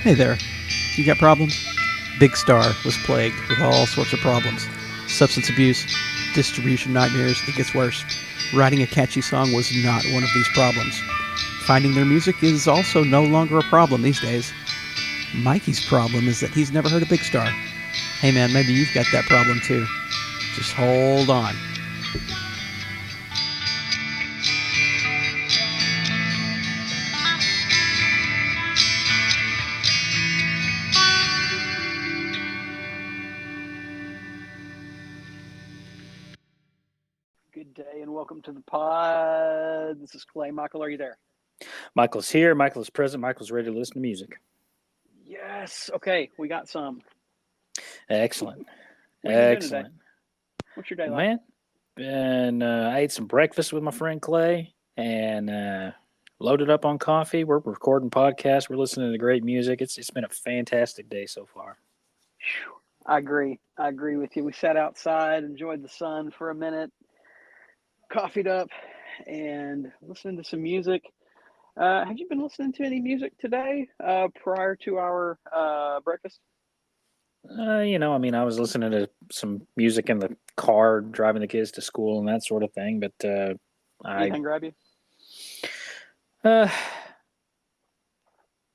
Hey there. You got problems? Big Star was plagued with all sorts of problems. Substance abuse, distribution nightmares, it gets worse. Writing a catchy song was not one of these problems. Finding their music is also no longer a problem these days. Mikey's problem is that he's never heard of Big Star. Hey man, maybe you've got that problem too. Just hold on. Good day and welcome to the pod. This is Clay. Michael, are you there? Michael's here. Michael's present. Michael's ready to listen to music. Yes. Okay, we got some. Excellent. What have you been doing today? Excellent. What's your day like? Man, and I ate some breakfast with my friend Clay and loaded up on coffee. We're recording podcasts. We're listening to great music. It's been a fantastic day so far. Whew. I agree. I agree with you. We sat outside, enjoyed the sun for a minute, coffeeed up, and listening to some music. Have you been listening to any music today prior to our breakfast? I was listening to some music in the car, driving the kids to school and that sort of thing. But I, Anything grab you? uh,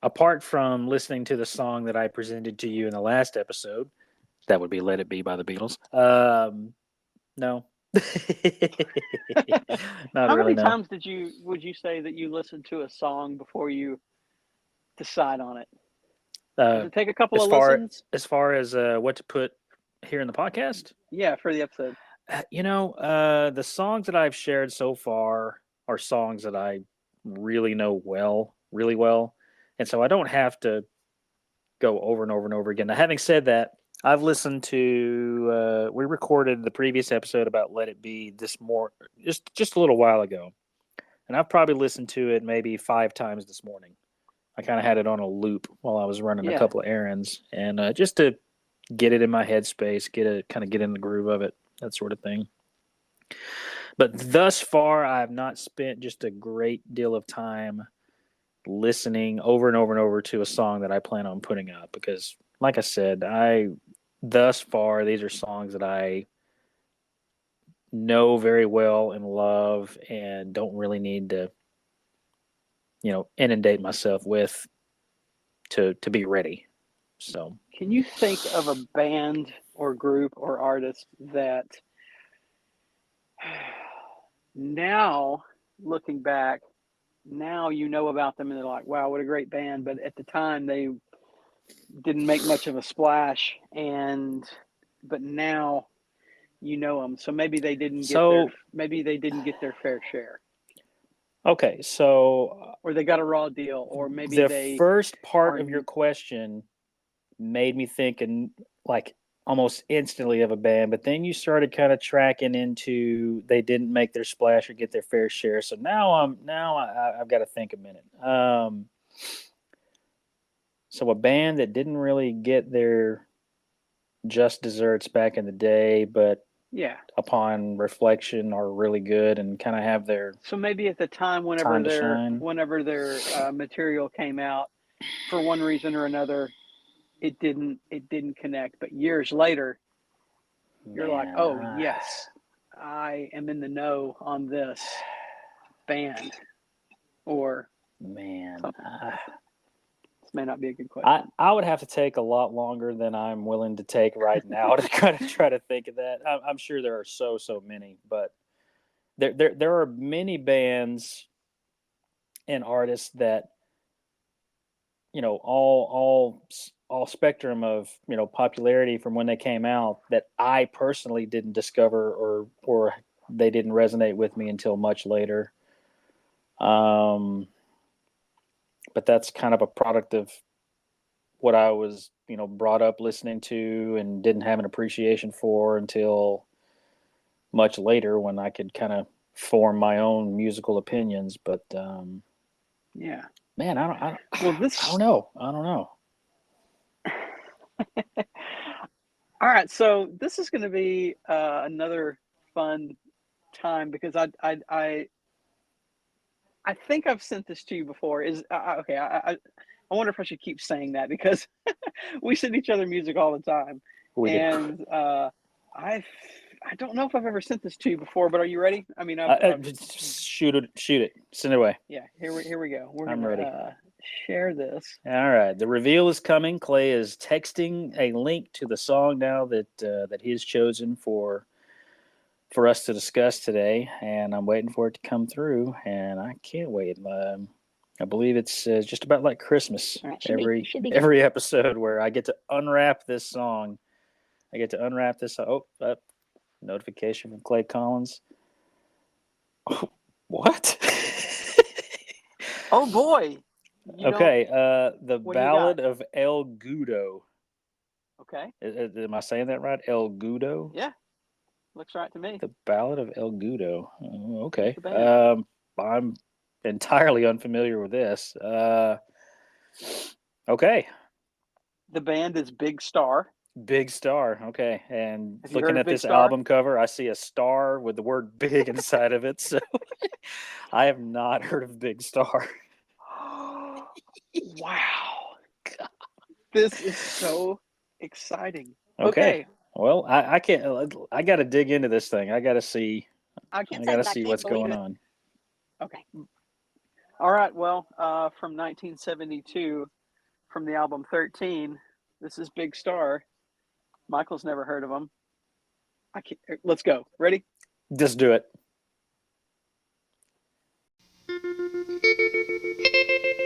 apart from listening to the song that I presented to you in the last episode, that would be "Let It Be" by the Beatles. No, not How really. many No. times would you say that you listen to a song before you decide on it? Does Uh, it take a couple as of far listens? as far as what to put here in the podcast, Yeah, for the episode. the songs that I've shared so far are songs that I really know well, really well, and so I don't have to go over and over and over again. Now, having said that, I've listened to. We recorded the previous episode about "Let It Be" just a little while ago, and I've probably listened to it maybe 5 times this morning. I kind of had it on a loop while I was running a Yeah. couple of errands, and just to get it in my headspace, get in the groove of it, that sort of thing. But thus far, I have not spent just a great deal of time listening over and over and over to a song that I plan on putting up because, like I said, I thus far these are songs that I know very well and love, and don't really need to inundate myself with to be ready. So Can you think of a band or group or artist that now, looking back, now you know about them and they're like, wow, what a great band. But at the time, they didn't make much of a splash. But now you know them. So so maybe they didn't get their fair share, okay, so or they got a raw deal, or maybe the they first part are, of your question made me think and like almost instantly of a band, but then you started kind of tracking into they didn't make their splash or get their fair share. So I've got to think a minute. So a band that didn't really get their just desserts back in the day, but yeah. upon reflection are really good and kind of have their So maybe at the time, time to shine. whenever their material came out, for one reason or another, it didn't connect. But years later, you're like, Man, oh yes, I am in the know on this band or man, something like that. This may not be a good I question. I would have to take a lot longer than I'm willing to take right now to kind of try to think of that. I'm sure there are so many, but there are many bands and artists that all spectrum of popularity from when they came out that I personally didn't discover or they didn't resonate with me until much later. Um, but that's kind of a product of what I was brought up listening to and didn't have an appreciation for until much later when I could kind of form my own musical opinions. But Yeah. man, Well, I don't this. know. I don't know. All right. So this is going to be another fun time because I think I've sent this to you before. Is okay. I wonder if I should keep saying that because we send each other music all the time. We do. And I don't know if I've ever sent this to you before, but are you ready? I mean, Shoot it. Send it away. yeah. Here we go. I'm ready. Share this. All right. The reveal is coming. Clay is texting a link to the song now that he's chosen for us to discuss today, and I'm waiting for it to come through, and I can't wait. I believe it's just about like Christmas. Right, every episode where I get to unwrap this song. I get to unwrap this. Notification from Clay Collins. Oh, what? Oh boy. Okay. The Ballad of El Goodo. Okay. Am I saying that right? El Goodo? Yeah. Looks right to me. The Ballad of El Goodo. Oh, okay. I'm entirely unfamiliar with this. Okay. The band is Big Star. Big Star. Okay. And Have you looking heard of at Big this Star? album cover, I see a star with the word big inside of it. So I have not heard of Big Star. Wow. This is so exciting. Okay. Well, I can't. I got to dig into this thing. I got to see. I got to see what's going on. Okay. All right. Well, from 1972, from the album 13, this is Big Star. Michael's never heard of them. Let's go. Ready? Just do it.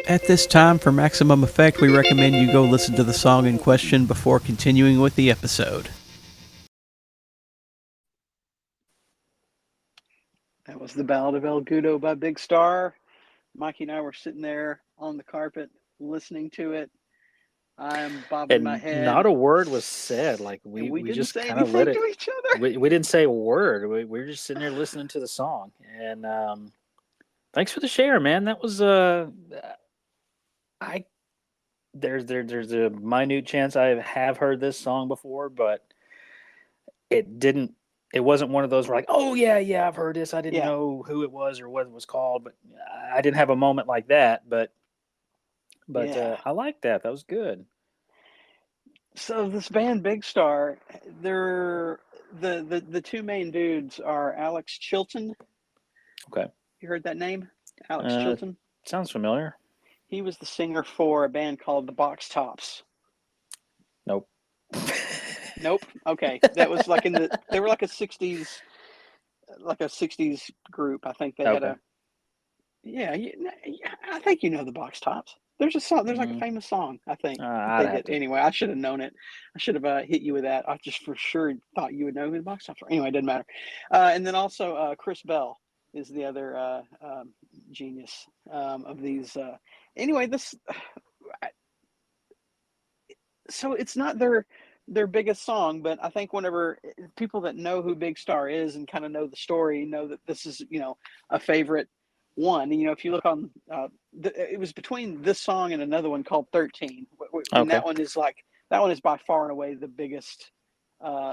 At this time, for maximum effect, we recommend you go listen to the song in question before continuing with the episode. That was the Ballad of El Goodo by Big Star. Mikey and I were sitting there on the carpet listening to it. I'm bobbing my head. Not a word was said. Like we just kind of let it. To each other. We didn't say a word. We were just sitting there listening to the song. And thanks for the share, man. That was there's a minute chance I have heard this song before, but it wasn't one of those where like, oh yeah, I've heard this. I didn't know who it was or what it was called, but I didn't have a moment like that. But I like that. That was good. So this band Big Star, they're the two main dudes are Alex Chilton. Okay. You heard that name? Alex Chilton? Sounds familiar. He was the singer for a band called the Box Tops. Nope. Nope. Okay. That was like they were like a 60s group. I think they had I think you know the Box Tops. There's a song. There's like a famous song. I think. Anyway, I should have known it. I should have hit you with that. I just for sure thought you would know who the Box Tops were. Anyway, it doesn't matter. And then also Chris Bell is the other genius of these. Anyway, so it's not their biggest song, but I think whenever people that know who Big Star is and kind of know the story know that this is a favorite one. If you look on it was between this song and another one called 13, and that one is by far and away the biggest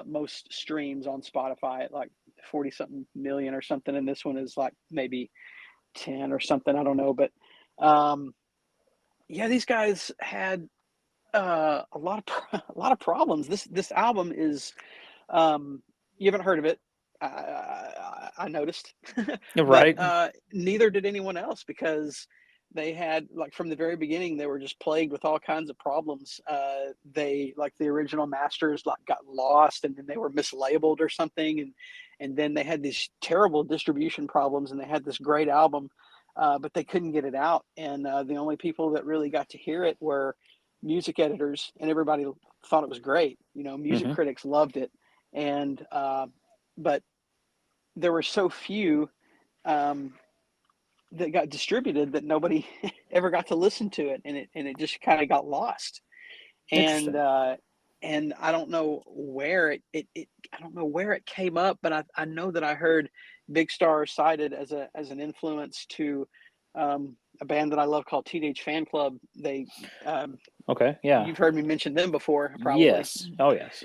most streams on Spotify at like 40 something million or something, and this one is like maybe 10 or something, I don't know, but these guys had a lot of problems. This album is you haven't heard of it. I noticed. Right. But, neither did anyone else because they had from the very beginning they were just plagued with all kinds of problems. They the original masters got lost and then they were mislabeled or something, and then they had these terrible distribution problems and they had this great album, but they couldn't get it out, and the only people that really got to hear it were music editors, and everybody thought it was great. Music critics loved it, and but there were so few that got distributed that nobody ever got to listen to it, and it just kind of got lost. And I don't know where it came up, but I know that I heard Big Star cited as an influence to a band that I love called Teenage Fan Club. They you've heard me mention them before, probably. Yes. Oh yes.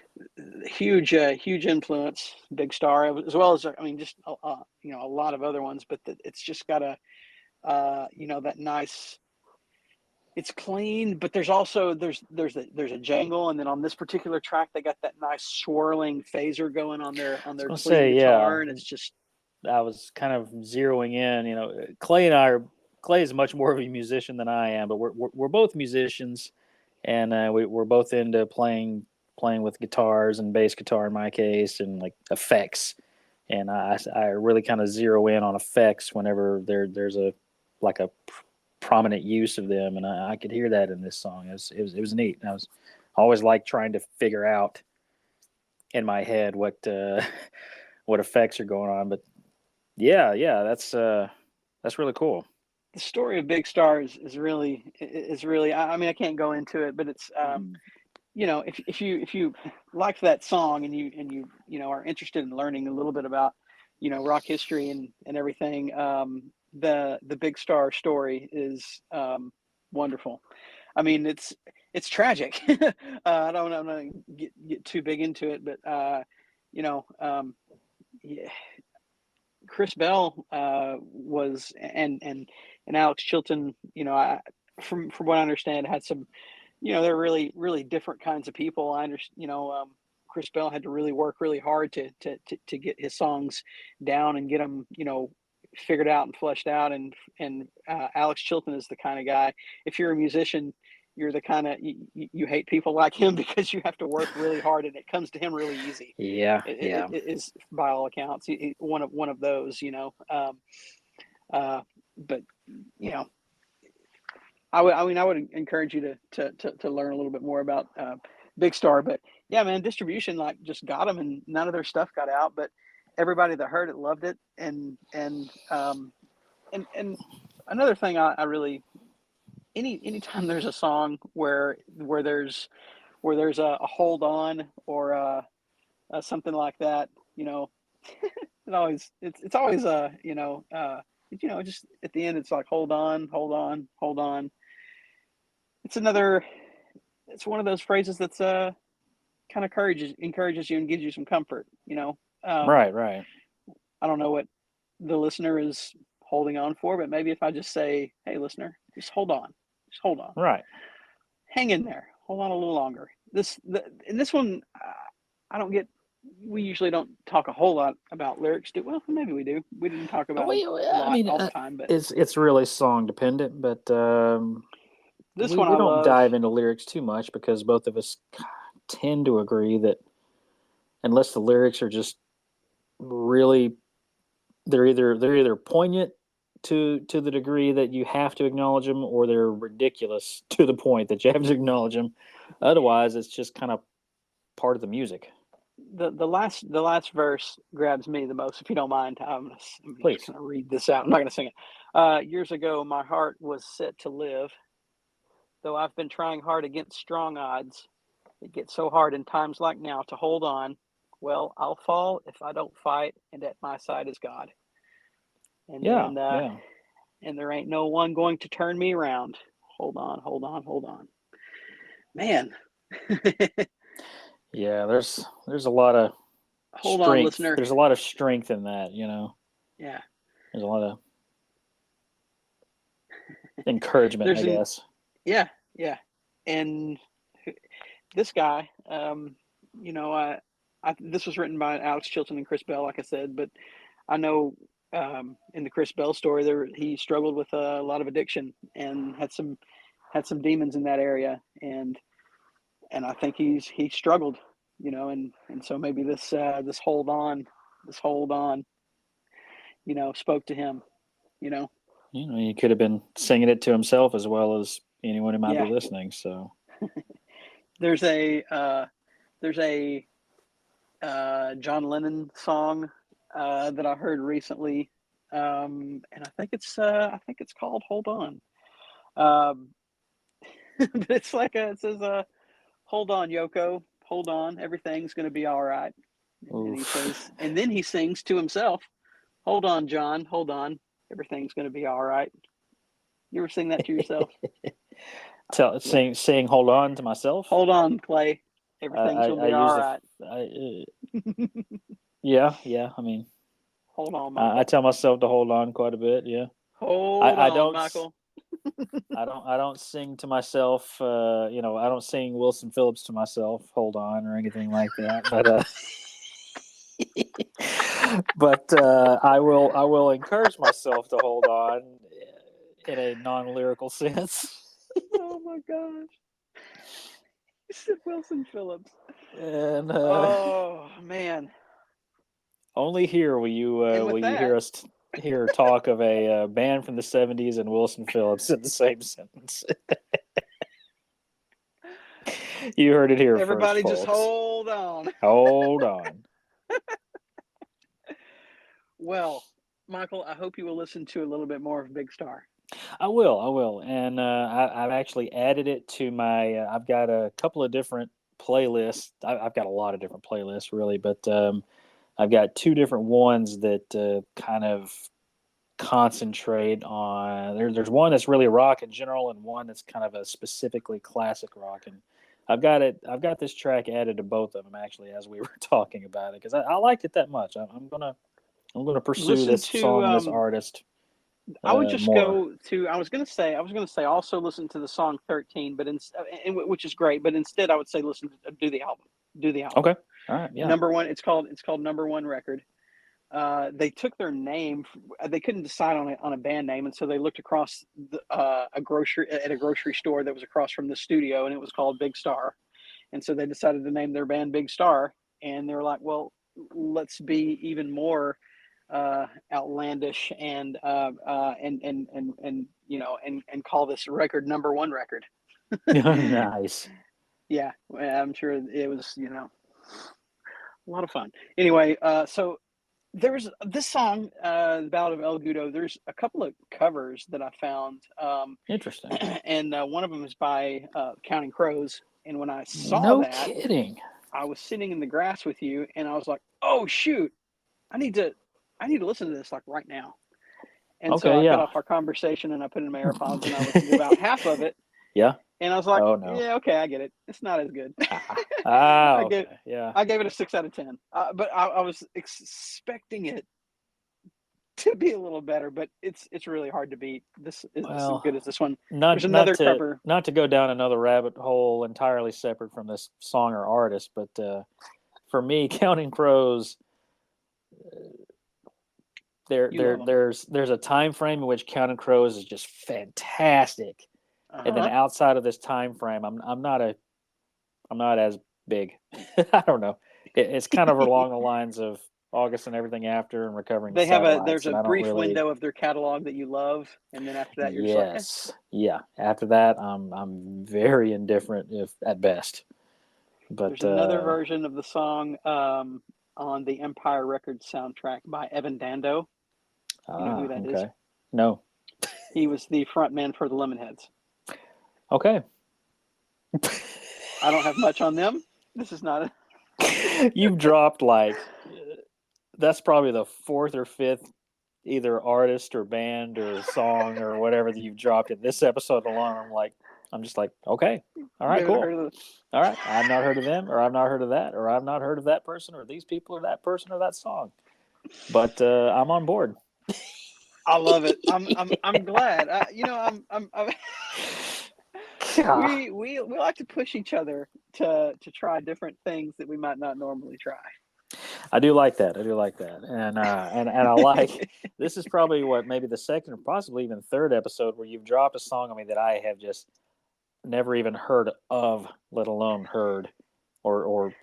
Huge influence, Big Star, as well as just a lot of other ones. But it's just got that nice it's clean, but there's also there's a jangle, and then on this particular track they got that nice swirling phaser going on their I was gonna lead say, guitar, yeah, and it's just I was kind of zeroing in. Clay is much more of a musician than I am, but we're both musicians, and we're both into playing with guitars and bass guitar in my case, and like effects. And I really kind of zero in on effects whenever there's a like a prominent use of them, and I could hear that in this song. It was neat. And I was always like trying to figure out in my head what what effects are going on. But yeah, that's really cool. the story of Big Star is really. I mean, I can't go into it, but it's if you like that song and you are interested in learning a little bit about rock history and everything, the Big Star story is wonderful. I mean, it's tragic. I don't I'm not get too big into it, but you know yeah, Chris Bell was and Alex Chilton. From what I understand, had some. They're really really different kinds of people. I understand. Chris Bell had to really work really hard to get his songs down and get them figured out and fleshed out. And Alex Chilton is the kind of guy. If you're a musician, you're the kind of you hate people like him because you have to work really hard and it comes to him really easy. Yeah. It is by all accounts one of those. But you know I would encourage you to learn a little bit more about Big Star. But yeah, man, distribution like just got them, and none of their stuff got out. But everybody that heard it loved it, and another thing I really anytime there's a song where there's a hold on or something like that, it's always just at the end it's like hold on, hold on, hold on. It's one of those phrases that's kind of encourages you and gives you some comfort. Right. I don't know what the listener is holding on for, but maybe if I just say, hey listener, just hold on, Right. hang in there, hold on a little longer. In this one, I don't get. We usually don't talk a whole lot about lyrics. Well, maybe we do. We didn't talk about them a I lot mean, all the time, but it's really song dependent, but this one we I don't love. dive into lyrics too much because both of us tend to agree that unless the lyrics are just really they're either poignant to the degree that you have to acknowledge them, or they're ridiculous to the point that you have to acknowledge them. Otherwise, it's just kind of part of the music. The last verse grabs me the most. If you don't mind, I'm just Please. gonna read this out. I'm not gonna sing it. Years ago, my heart was set to live, though I've been trying hard against strong odds. It gets so hard in times like now to hold on. Well, I'll fall if I don't fight, and at my side is God. And Yeah, then, yeah, and there ain't no one going to turn me around. Hold on, hold on, hold on, man. yeah. There's a lot of Hold on, strength. listener. There's a lot of strength in that. Yeah, There's a lot of encouragement, I guess. yeah, and this guy, this was written by Alex Chilton and Chris Bell, like I said, but I know in the Chris Bell story, he struggled with a lot of addiction and had some demons in that area, and I think he struggled, and so maybe this hold on, spoke to him, you know. He could have been singing it to himself as well as anyone who might be Yeah. listening. So There's a John Lennon song that I heard recently, and I think it's called "Hold On." Um, but it says, "Hold on, Yoko, hold on, everything's gonna be all right." And he oof. says, and then he sings to himself, "Hold on, John, hold on, everything's gonna be all right." You ever sing that to yourself? Saying hold on to myself. Hold on, Clay, everything's I gonna be use all right. yeah. I mean, Hold on, I Michael. tell myself to hold on quite a bit. Yeah. Hold I on, don't Michael. I don't sing to myself. I don't sing Wilson-Phillips to myself. Hold on, or anything like that. But I will encourage myself to hold on in a non-lyrical sense. Oh my gosh. You said Wilson-Phillips. And Oh man. only here And with will you that, hear talk of a band from the '70s and Wilson-Phillips in the same sentence. You heard it here everybody first, just folks. hold on. Hold on. Well, Michael, I hope you will listen to a little bit more of Big Star. I will, and I've actually added it to my. I've got a couple of different playlists. I've got a lot of different playlists, really, but I've got two different ones that kind of concentrate on. There's one that's really rock in general, and one that's kind of a specifically classic rock. And I've got this track added to both of them actually as we were talking about it because I liked it that much. I'm gonna pursue Listen this to song and this artist I would just more. go to. I was going to say also listen to the song 13, but which is great. But instead, I would say listen to do the album. Do the album. Okay. All right. Yeah. Number one. It's called Number One Record. They took their name. They couldn't decide on a band name, and so they looked across a grocery store that was across from the studio, and it was called Big Star. And so they decided to name their band Big Star, and they were like, well, let's be even more outlandish and call this record Number One Record. Nice. Yeah, I'm sure it was a lot of fun. Anyway, so there's this song, the Ballad of El Goodo. There's a couple of covers that I found, Interesting. and one of them is by Counting Crows. And when I saw No that, kidding. I was sitting in the grass with you, and I was like, "Oh shoot, I need to listen to this like right now." And so Okay. I cut Yeah. off our conversation and I put it in my AirPods and I listened to about half of it. Yeah. And I was like, Oh no. "Yeah, okay, I get it. It's not as good." Okay. Yeah. I gave it a 6 out of 10. But I was expecting it to be a little better, but it's really hard to beat. This is as good as this one. There's another cover. Not to go down another rabbit hole entirely separate from this song or artist, but for me, Counting Crows, there's a time frame in which Counting Crows is just fantastic, and then outside of this time frame, I'm not as big. I don't know. It's kind of along the lines of August and Everything After and Recovering the Satellites. There's a brief window of their catalog that you love, and then after that you're just like, yes, yeah. After that, I'm very indifferent if at best. But there's another version of the song on the Empire Records soundtrack by Evan Dando. You know who that is? No. He was the front man for the Lemonheads. Okay. I don't have much on them. This is not You've dropped that's probably the fourth or fifth either artist or band or song or whatever that you've dropped in this episode alone. I'm just like, okay, all right, cool. All right, I've not heard of them, or I've not heard of that, or I've not heard of that person, or these people, or that person, or that song. But I'm on board. I love it. I'm glad. We like to push each other to try different things that we might not normally try. I do like that. And I like this is probably maybe the second or possibly even third episode where you've dropped a song on me that I have just never even heard of, let alone heard or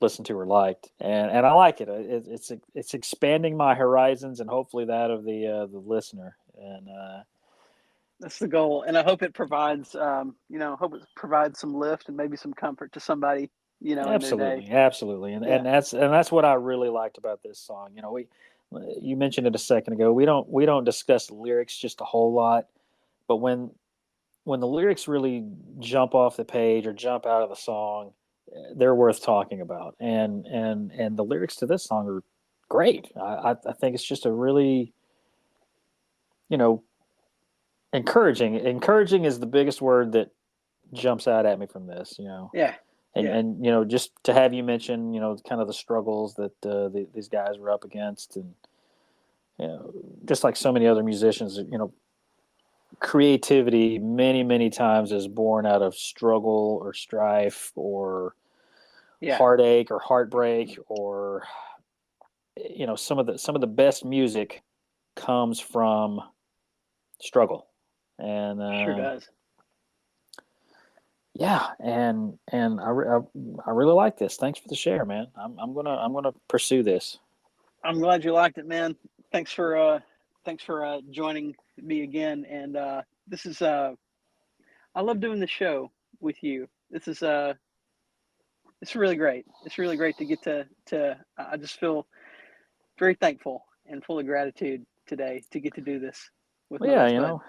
listened to or liked. And I like it. It's expanding my horizons and hopefully that of the listener. And that's the goal. And I hope it provides provides some lift and maybe some comfort to somebody. Absolutely, in their day. Absolutely, and that's what I really liked about this song. You mentioned it a second ago. We don't discuss lyrics just a whole lot, but when the lyrics really jump off the page or jump out of the song, they're worth talking about. And the lyrics to this song are great. I think it's just a really, encouraging. Encouraging is the biggest word that jumps out at me from this. Yeah. And just to have you mention, kind of the struggles that these guys were up against, and just like so many other musicians, creativity many, many times is born out of struggle or strife or heartache or heartbreak, or some of the best music comes from struggle. And sure does. Yeah, and I really like this. Thanks for the share, man. I'm gonna pursue this. I'm glad you liked it, man. Thanks for joining me again. And this is I love doing the show with you. It's really great. It's really great to get to. I just feel very thankful and full of gratitude today to get to do this with my best bud.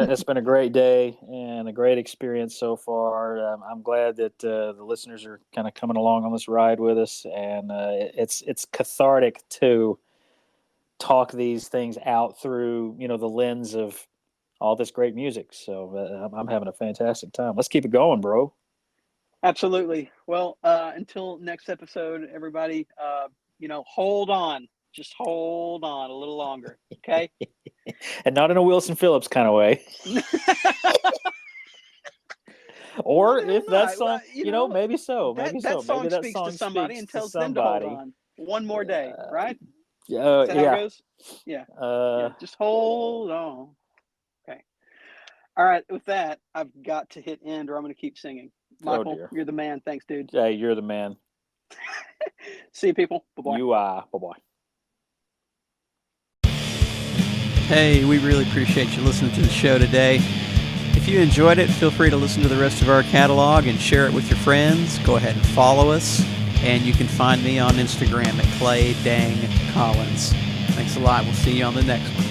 It's been a great day and a great experience so far. I'm glad that the listeners are kind of coming along on this ride with us, and it's cathartic to talk these things out through the lens of all this great music. So I'm having a fantastic time. Let's keep it going, bro. Absolutely. Well, until next episode, everybody, hold on. Just hold on a little longer, okay? And not in a Wilson-Phillips kind of way. Or if that song, maybe so. Maybe that so. Maybe that speaks song to somebody and tells them to hold on one more day, right? Is that how it goes? Yeah. Just hold on. Okay. All right. With that, I've got to hit end, or I'm going to keep singing. Michael, you're the man. Thanks, dude. Yeah, you're the man. See you, people. Bye-bye. You are. Bye-bye. Hey, we really appreciate you listening to the show today. If you enjoyed it, feel free to listen to the rest of our catalog and share it with your friends. Go ahead and follow us. And you can find me on Instagram at Clay Dang Collins. Thanks a lot. We'll see you on the next one.